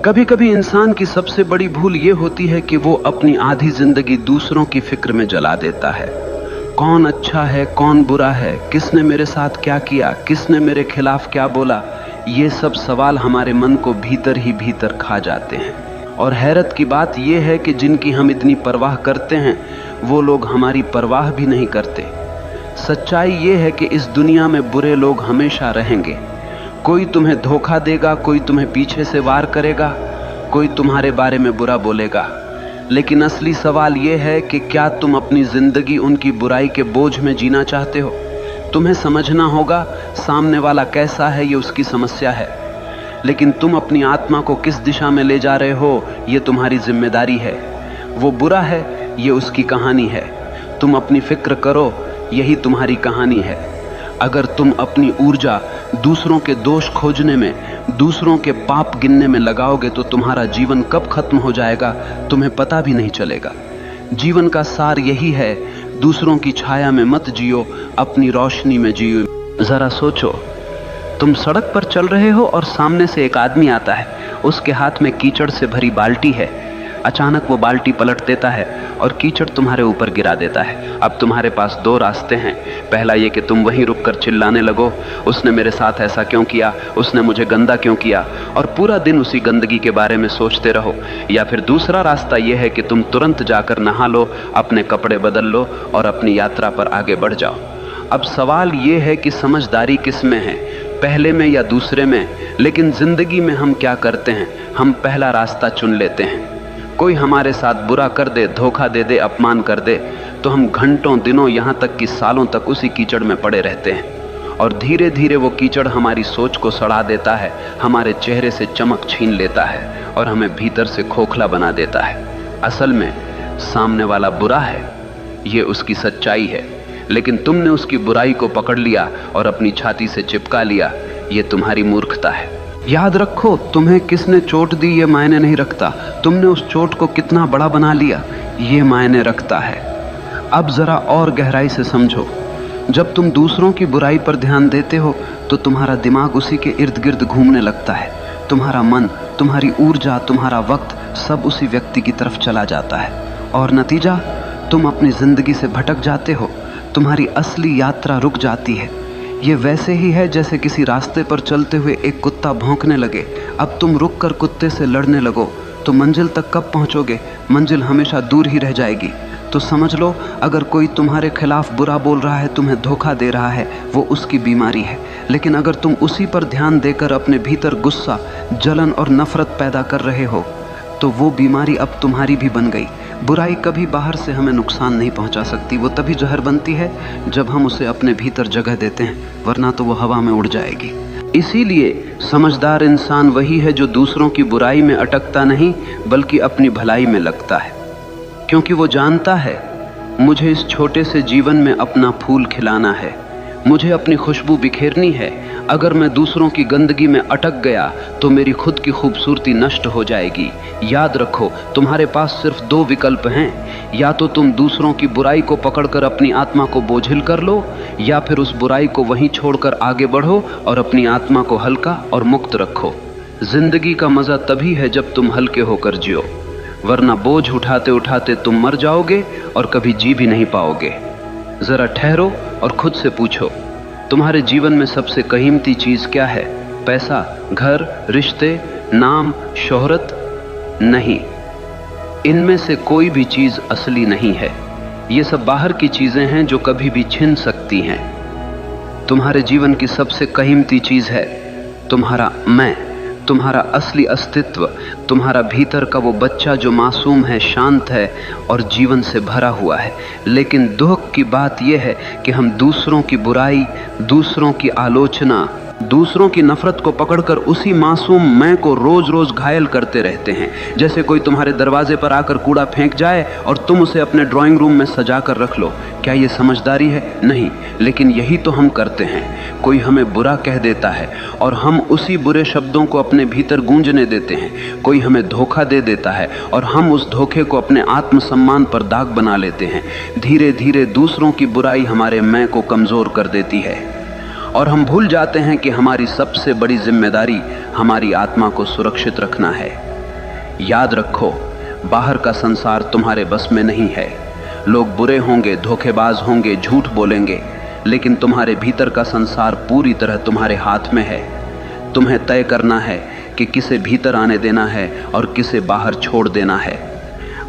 कभी कभी इंसान की सबसे बड़ी भूल ये होती है कि वो अपनी आधी जिंदगी दूसरों की फिक्र में जला देता है। कौन अच्छा है, कौन बुरा है, किसने मेरे साथ क्या किया, किसने मेरे खिलाफ क्या बोला, ये सब सवाल हमारे मन को भीतर ही भीतर खा जाते हैं। और हैरत की बात यह है कि जिनकी हम इतनी परवाह करते हैं वो लोग हमारी परवाह भी नहीं करते। सच्चाई ये है कि इस दुनिया में बुरे लोग हमेशा रहेंगे। कोई तुम्हें धोखा देगा, कोई तुम्हें पीछे से वार करेगा, कोई तुम्हारे बारे में बुरा बोलेगा। लेकिन असली सवाल यह है कि क्या तुम अपनी जिंदगी उनकी बुराई के बोझ में जीना चाहते हो? तुम्हें समझना होगा सामने वाला कैसा है, ये उसकी समस्या है, लेकिन तुम अपनी आत्मा को किस दिशा में ले जा रहे हो ये तुम्हारी जिम्मेदारी है। वो बुरा है, ये उसकी कहानी है। तुम अपनी फिक्र करो, यही तुम्हारी कहानी है। अगर तुम अपनी ऊर्जा दूसरों के दोष खोजने में, दूसरों के पाप गिनने में लगाओगे तो तुम्हारा जीवन कब खत्म हो जाएगा तुम्हें पता भी नहीं चलेगा। जीवन का सार यही है, दूसरों की छाया में मत जियो, अपनी रोशनी में जियो। जरा सोचो, तुम सड़क पर चल रहे हो और सामने से एक आदमी आता है, उसके हाथ में कीचड़ से भरी बाल्टी है। अचानक वो बाल्टी पलट देता है और कीचड़ तुम्हारे ऊपर गिरा देता है। अब तुम्हारे पास दो रास्ते हैं। पहला ये कि तुम वहीं रुककर चिल्लाने लगो, उसने मेरे साथ ऐसा क्यों किया, उसने मुझे गंदा क्यों किया, और पूरा दिन उसी गंदगी के बारे में सोचते रहो। या फिर दूसरा रास्ता यह है कि तुम तुरंत जाकर नहा लो, अपने कपड़े बदल लो और अपनी यात्रा पर आगे बढ़ जाओ। अब सवाल ये है कि समझदारी किस में है, पहले में या दूसरे में? लेकिन जिंदगी में हम क्या करते हैं, हम पहला रास्ता चुन लेते हैं। कोई हमारे साथ बुरा कर दे, धोखा दे दे, अपमान कर दे, तो हम घंटों, दिनों, यहाँ तक कि सालों तक उसी कीचड़ में पड़े रहते हैं। और धीरे धीरे वो कीचड़ हमारी सोच को सड़ा देता है, हमारे चेहरे से चमक छीन लेता है और हमें भीतर से खोखला बना देता है। असल में सामने वाला बुरा है, ये उसकी सच्चाई है, लेकिन तुमने उसकी बुराई को पकड़ लिया और अपनी छाती से चिपका लिया। ये तुम्हारी मूर्खता है। याद रखो, तुम्हें किसने चोट दी ये मायने नहीं रखता, तुमने उस चोट को कितना बड़ा बना लिया ये मायने रखता है। अब जरा और गहराई से समझो, जब तुम दूसरों की बुराई पर ध्यान देते हो तो तुम्हारा दिमाग उसी के इर्द गिर्द घूमने लगता है। तुम्हारा मन, तुम्हारी ऊर्जा, तुम्हारा वक्त सब उसी व्यक्ति की तरफ चला जाता है और नतीजा, तुम अपनी जिंदगी से भटक जाते हो। तुम्हारी असली यात्रा रुक जाती है। ये वैसे ही है जैसे किसी रास्ते पर चलते हुए एक कुत्ता भौंकने लगे। अब तुम रुककर कुत्ते से लड़ने लगो तो मंजिल तक कब पहुंचोगे? मंजिल हमेशा दूर ही रह जाएगी। तो समझ लो, अगर कोई तुम्हारे खिलाफ बुरा बोल रहा है, तुम्हें धोखा दे रहा है, वो उसकी बीमारी है। लेकिन अगर तुम उसी पर ध्यान देकर अपने भीतर गुस्सा, जलन और नफरत पैदा कर रहे हो तो वो बीमारी अब तुम्हारी भी बन गई। बुराई कभी बाहर से हमें नुकसान नहीं पहुंचा सकती। वो तभी जहर बनती है जब हम उसे अपने भीतर जगह देते हैं, वरना तो वो हवा में उड़ जाएगी। इसीलिए समझदार इंसान वही है जो दूसरों की बुराई में अटकता नहीं बल्कि अपनी भलाई में लगता है, क्योंकि वो जानता है मुझे इस छोटे से जीवन में अपना फूल खिलाना है, मुझे अपनी खुशबू बिखेरनी है। अगर मैं दूसरों की गंदगी में अटक गया तो मेरी खुद की खूबसूरती नष्ट हो जाएगी। याद रखो, तुम्हारे पास सिर्फ दो विकल्प हैं, या तो तुम दूसरों की बुराई को पकड़कर अपनी आत्मा को बोझिल कर लो, या फिर उस बुराई को वहीं छोड़कर आगे बढ़ो और अपनी आत्मा को हल्का और मुक्त रखो। जिंदगी का मजा तभी है जब तुम हल्के होकर जियो, वरना बोझ उठाते उठाते तुम मर जाओगे और कभी जी भी नहीं पाओगे। जरा ठहरो और खुद से पूछो, तुम्हारे जीवन में सबसे कीमती चीज क्या है? पैसा, घर, रिश्ते, नाम, शोहरत? नहीं, इनमें से कोई भी चीज असली नहीं है। ये सब बाहर की चीजें हैं जो कभी भी छिन सकती हैं। तुम्हारे जीवन की सबसे कीमती चीज है तुम्हारा मैं, तुम्हारा असली अस्तित्व, तुम्हारा भीतर का वो बच्चा जो मासूम है, शांत है और जीवन से भरा हुआ है। लेकिन दुख की बात यह है कि हम दूसरों की बुराई, दूसरों की आलोचना, दूसरों की नफरत को पकड़कर उसी मासूम मैं को रोज रोज घायल करते रहते हैं। जैसे कोई तुम्हारे दरवाजे पर आकर कूड़ा फेंक जाए और तुम उसे अपने ड्राइंग रूम में सजा कर रख लो। क्या ये समझदारी है? नहीं, लेकिन यही तो हम करते हैं। कोई हमें बुरा कह देता है और हम उसी बुरे शब्दों को अपने भीतर गूंजने देते हैं। कोई हमें धोखा दे देता है और हम उस धोखे को अपने आत्मसम्मान पर दाग बना लेते हैं। धीरे धीरे दूसरों की बुराई हमारे मैं को कमजोर कर देती है और हम भूल जाते हैं कि हमारी सबसे बड़ी जिम्मेदारी हमारी आत्मा को सुरक्षित रखना है। याद रखो, बाहर का संसार तुम्हारे बस में नहीं है। लोग बुरे होंगे, धोखेबाज होंगे, झूठ बोलेंगे, लेकिन तुम्हारे भीतर का संसार पूरी तरह तुम्हारे हाथ में है। तुम्हें तय करना है कि किसे भीतर आने देना है और किसे बाहर छोड़ देना है।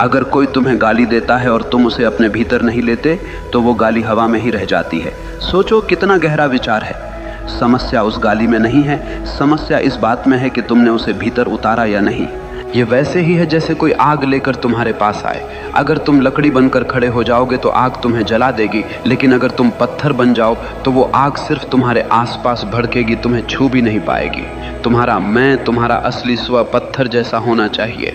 अगर कोई तुम्हें गाली देता है और तुम उसे अपने भीतर नहीं लेते तो वो गाली हवा में ही रह जाती है। सोचो कितना गहरा विचार है। समस्या उस गाली में नहीं है, समस्या इस बात में है कि तुमने उसे भीतर उतारा या नहीं। ये वैसे ही है जैसे कोई आग लेकर तुम्हारे पास आए। अगर तुम लकड़ी बनकर खड़े हो जाओगे तो आग तुम्हें जला देगी, लेकिन अगर तुम पत्थर बन जाओ तो वो आग सिर्फ तुम्हारे आसपास भड़केगी, तुम्हें छू भी नहीं पाएगी। तुम्हारा मैं, तुम्हारा असली स्व पत्थर जैसा होना चाहिए।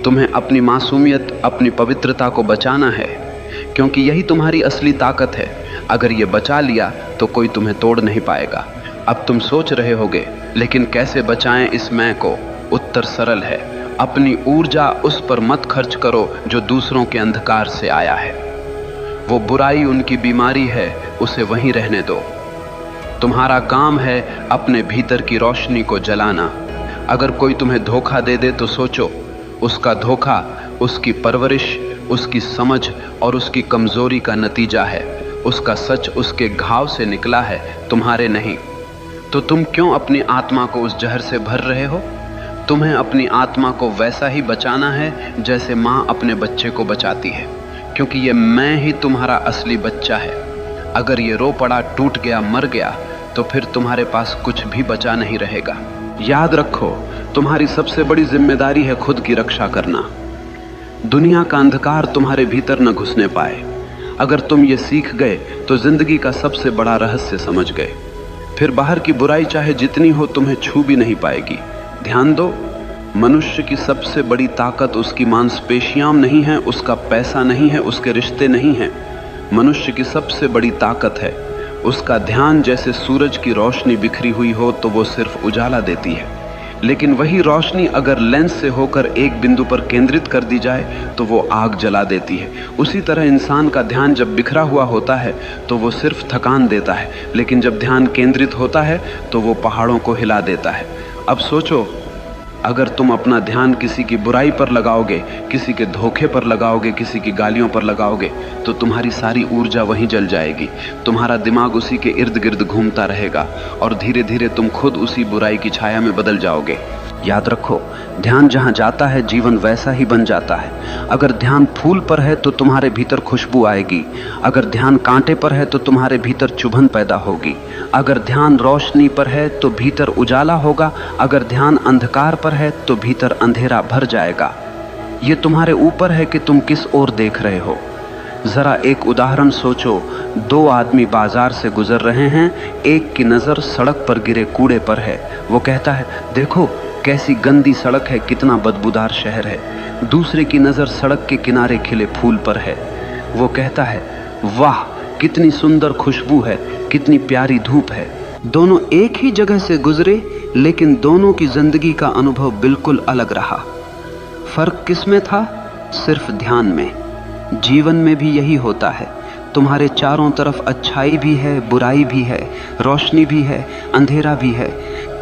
तुम्हें अपनी मासूमियत, अपनी पवित्रता को बचाना है, क्योंकि यही तुम्हारी असली ताकत है। अगर ये बचा लिया तो कोई तुम्हें तोड़ नहीं पाएगा। अब तुम सोच रहे होगे, लेकिन कैसे बचाएं इस मैं को? उत्तर सरल है, अपनी ऊर्जा उस पर मत खर्च करो जो दूसरों के अंधकार से आया है। वो बुराई उनकी बीमारी है, उसे वहीं रहने दो। तुम्हारा काम है अपने भीतर की रोशनी को जलाना। अगर कोई तुम्हें धोखा दे दे तो सोचो, उसका धोखा उसकी परवरिश, उसकी समझ और उसकी कमजोरी का नतीजा है। उसका सच उसके घाव से निकला है, तुम्हारे नहीं। तो तुम क्यों अपनी आत्मा को उस जहर से भर रहे हो? तुम्हें अपनी आत्मा को वैसा ही बचाना है जैसे माँ अपने बच्चे को बचाती है, क्योंकि ये मैं ही तुम्हारा असली बच्चा है। अगर ये रो पड़ा, टूट गया, मर गया तो फिर तुम्हारे पास कुछ भी बचा नहीं रहेगा। याद रखो, तुम्हारी सबसे बड़ी जिम्मेदारी है खुद की रक्षा करना। दुनिया का अंधकार तुम्हारे भीतर न घुसने पाए। अगर तुम ये सीख गए तो जिंदगी का सबसे बड़ा रहस्य समझ गए। फिर बाहर की बुराई चाहे जितनी हो तुम्हें छू भी नहीं पाएगी। ध्यान दो, मनुष्य की सबसे बड़ी ताकत उसकी मांसपेशियां नहीं है, उसका पैसा नहीं है, उसके रिश्ते नहीं हैं। मनुष्य की सबसे बड़ी ताकत है उसका ध्यान। जैसे सूरज की रोशनी बिखरी हुई हो तो वो सिर्फ उजाला देती है, लेकिन वही रोशनी अगर लेंस से होकर एक बिंदु पर केंद्रित कर दी जाए तो वो आग जला देती है। उसी तरह इंसान का ध्यान जब बिखरा हुआ होता है तो वो सिर्फ थकान देता है, लेकिन जब ध्यान केंद्रित होता है तो वो पहाड़ों को हिला देता है। अब सोचो, अगर तुम अपना ध्यान किसी की बुराई पर लगाओगे, किसी के धोखे पर लगाओगे, किसी की गालियों पर लगाओगे तो तुम्हारी सारी ऊर्जा वहीं जल जाएगी। तुम्हारा दिमाग उसी के इर्द गिर्द घूमता रहेगा और धीरे धीरे तुम खुद उसी बुराई की छाया में बदल जाओगे। याद रखो, ध्यान जहाँ जाता है जीवन वैसा ही बन जाता है। अगर ध्यान फूल पर है तो तुम्हारे भीतर खुशबू आएगी। अगर ध्यान कांटे पर है तो तुम्हारे भीतर चुभन पैदा होगी। अगर ध्यान रोशनी पर है तो भीतर उजाला होगा। अगर ध्यान अंधकार पर है तो भीतर अंधेरा भर जाएगा। ये तुम्हारे ऊपर है कि तुम किस ओर देख रहे हो। जरा एक उदाहरण सोचो, दो आदमी बाजार से गुजर रहे हैं। एक की नज़र सड़क पर गिरे कूड़े पर है। वो कहता है, देखो कैसी गंदी सड़क है, कितना बदबूदार शहर है। दूसरे की नज़र सड़क के किनारे खिले फूल पर है। वो कहता है, वाह कितनी सुंदर खुशबू है, कितनी प्यारी धूप है। दोनों एक ही जगह से गुजरे, लेकिन दोनों की जिंदगी का अनुभव बिल्कुल अलग रहा। फर्क किसमें था? सिर्फ ध्यान में। जीवन में भी यही होता है। तुम्हारे चारों तरफ अच्छाई भी है, बुराई भी है, रोशनी भी है, अंधेरा भी है,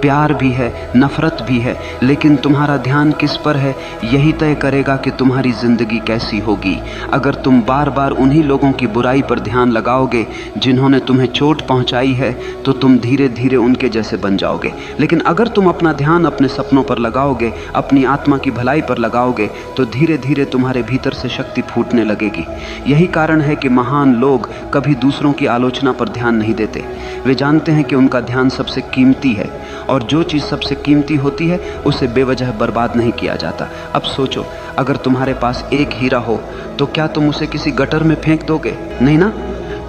प्यार भी है, नफरत भी है, लेकिन तुम्हारा ध्यान किस पर है यही तय करेगा कि तुम्हारी जिंदगी कैसी होगी। अगर तुम बार बार उन्हीं लोगों की बुराई पर ध्यान लगाओगे जिन्होंने तुम्हें चोट पहुंचाई है तो तुम धीरे धीरे उनके जैसे बन जाओगे। लेकिन अगर तुम अपना ध्यान अपने सपनों पर लगाओगे, अपनी आत्मा की भलाई पर लगाओगे तो धीरे धीरे तुम्हारे भीतर से शक्ति फूटने लगेगी। यही कारण है कि महान लोग कभी दूसरों की आलोचना पर ध्यान नहीं देते। वे जानते हैं कि उनका ध्यान सबसे कीमती है और जो चीज़ सबसे कीमती होती है उसे बेवजह बर्बाद नहीं किया जाता। अब सोचो, अगर तुम्हारे पास एक हीरा हो तो क्या तुम उसे किसी गटर में फेंक दोगे? नहीं ना।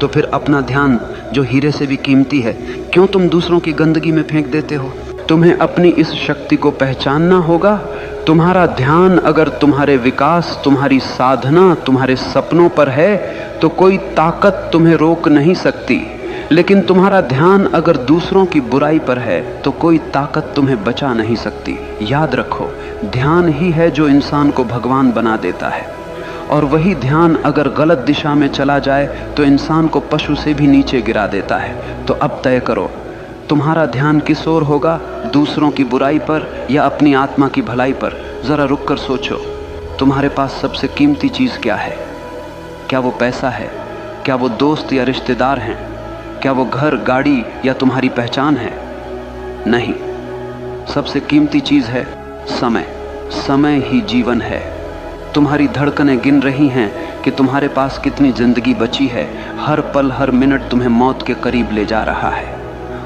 तो फिर अपना ध्यान जो हीरे से भी कीमती है क्यों तुम दूसरों की गंदगी में फेंक देते हो? तुम्हें अपनी इस शक्ति को पहचानना होगा। तुम्हारा ध्यान अगर तुम्हारे विकास, तुम्हारी साधना, तुम्हारे सपनों पर है तो कोई ताकत तुम्हें रोक नहीं सकती। लेकिन तुम्हारा ध्यान अगर दूसरों की बुराई पर है तो कोई ताकत तुम्हें बचा नहीं सकती। याद रखो, ध्यान ही है जो इंसान को भगवान बना देता है, और वही ध्यान अगर गलत दिशा में चला जाए तो इंसान को पशु से भी नीचे गिरा देता है। तो अब तय करो, तुम्हारा ध्यान किस ओर होगा? दूसरों की बुराई पर या अपनी आत्मा की भलाई पर? जरा रुक कर सोचो, तुम्हारे पास सबसे कीमती चीज क्या है? क्या वो पैसा है? क्या वो दोस्त या रिश्तेदार हैं? क्या वो घर, गाड़ी या तुम्हारी पहचान है? नहीं, सबसे कीमती चीज है समय। समय ही जीवन है। तुम्हारी धड़कनें गिन रही हैं कि तुम्हारे पास कितनी जिंदगी बची है। हर पल, हर मिनट तुम्हें मौत के करीब ले जा रहा है।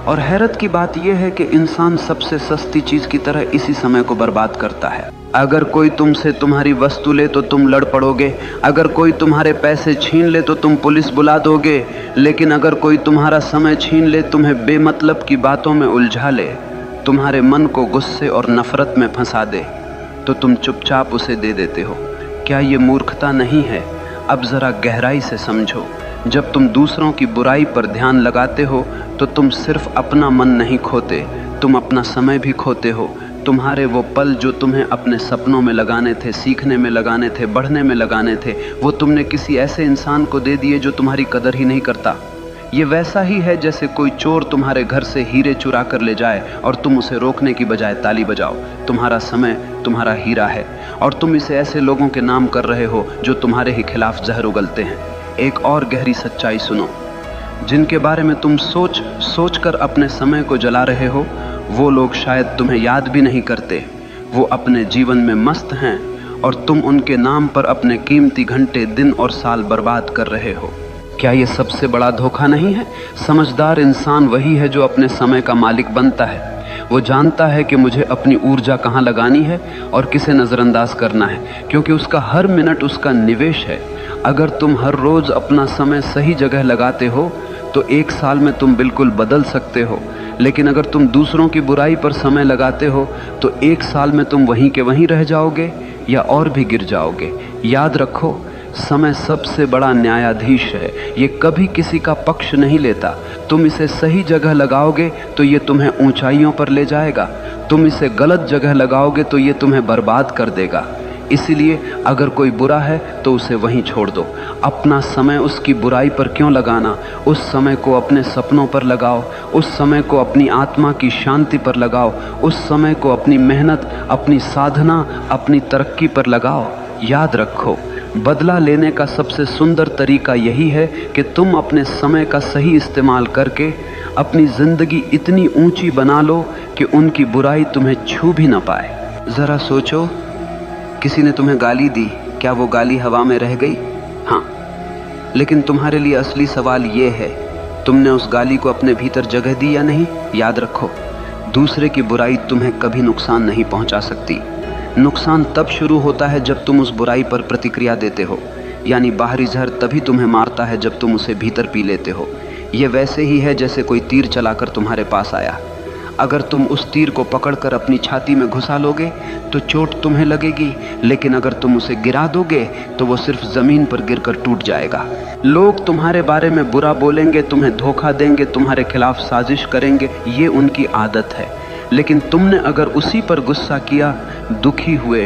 और हैरत की बात यह है कि इंसान सबसे सस्ती चीज की तरह इसी समय को बर्बाद करता है। अगर कोई तुमसे तुम्हारी वस्तु ले तो तुम लड़ पड़ोगे, अगर कोई तुम्हारे पैसे छीन ले तो तुम पुलिस बुला दोगे, लेकिन अगर कोई तुम्हारा समय छीन ले, तुम्हें बेमतलब की बातों में उलझा ले, तुम्हारे मन को गुस्से और नफरत में फंसा दे, तो तुम चुपचाप उसे दे देते हो। क्या ये मूर्खता नहीं है? अब जरा गहराई से समझो। जब तुम दूसरों की बुराई पर ध्यान लगाते हो तो तुम सिर्फ अपना मन नहीं खोते, तुम अपना समय भी खोते हो। तुम्हारे वो पल जो तुम्हें अपने सपनों में लगाने थे, सीखने में लगाने थे, बढ़ने में लगाने थे, वो तुमने किसी ऐसे इंसान को दे दिए जो तुम्हारी कदर ही नहीं करता। ये वैसा ही है जैसे कोई चोर तुम्हारे घर से हीरे चुरा कर ले जाए और तुम उसे रोकने की बजाय ताली बजाओ। तुम्हारा समय तुम्हारा हीरा है और तुम इसे ऐसे लोगों के नाम कर रहे हो जो तुम्हारे ही खिलाफ जहर उगलते हैं। एक और गहरी सच्चाई सुनो, जिनके बारे में तुम सोच कर अपने समय को जला रहे हो, वो लोग शायद तुम्हें याद भी नहीं करते। वो अपने जीवन में मस्त हैं और तुम उनके नाम पर अपने कीमती घंटे, दिन और साल बर्बाद कर रहे हो। क्या ये सबसे बड़ा धोखा नहीं है? समझदार इंसान वही है जो अपने समय का मालिक बनता है। वो जानता है कि मुझे अपनी ऊर्जा कहाँ लगानी है और किसे नज़रअंदाज करना है, क्योंकि उसका हर मिनट उसका निवेश है। अगर तुम हर रोज़ अपना समय सही जगह लगाते हो तो एक साल में तुम बिल्कुल बदल सकते हो, लेकिन अगर तुम दूसरों की बुराई पर समय लगाते हो तो एक साल में तुम वहीं के वहीं रह जाओगे या और भी गिर जाओगे। याद रखो, समय सबसे बड़ा न्यायाधीश है। ये कभी किसी का पक्ष नहीं लेता। तुम इसे सही जगह लगाओगे तो ये तुम्हें ऊंचाइयों पर ले जाएगा, तुम इसे गलत जगह लगाओगे तो ये तुम्हें बर्बाद कर देगा। इसीलिए अगर कोई बुरा है तो उसे वहीं छोड़ दो। अपना समय उसकी बुराई पर क्यों लगाना? उस समय को अपने सपनों पर लगाओ, उस समय को अपनी आत्मा की शांति पर लगाओ, उस समय को अपनी मेहनत, अपनी साधना, अपनी तरक्की पर लगाओ। याद रखो, बदला लेने का सबसे सुंदर तरीका यही है कि तुम अपने समय का सही इस्तेमाल करके अपनी ज़िंदगी इतनी ऊंची बना लो कि उनकी बुराई तुम्हें छू भी ना पाए। ज़रा सोचो, किसी ने तुम्हें गाली दी, क्या वो गाली हवा में रह गई? हाँ, लेकिन तुम्हारे लिए असली सवाल ये है, तुमने उस गाली को अपने भीतर जगह दी या नहीं? याद रखो, दूसरे की बुराई तुम्हें कभी नुकसान नहीं पहुंचा सकती। नुकसान तब शुरू होता है जब तुम उस बुराई पर प्रतिक्रिया देते हो, यानी बाहरी जहर तभी तुम्हें मारता है जब तुम उसे भीतर पी लेते हो। ये वैसे ही है जैसे कोई तीर चलाकर तुम्हारे पास आया। अगर तुम उस तीर को पकड़कर अपनी छाती में घुसा लोगे तो चोट तुम्हें लगेगी, लेकिन अगर तुम उसे गिरा दोगे तो वो सिर्फ ज़मीन पर गिरकर टूट जाएगा। लोग तुम्हारे बारे में बुरा बोलेंगे, तुम्हें धोखा देंगे, तुम्हारे खिलाफ साजिश करेंगे, ये उनकी आदत है। लेकिन तुमने अगर उसी पर गुस्सा किया, दुखी हुए,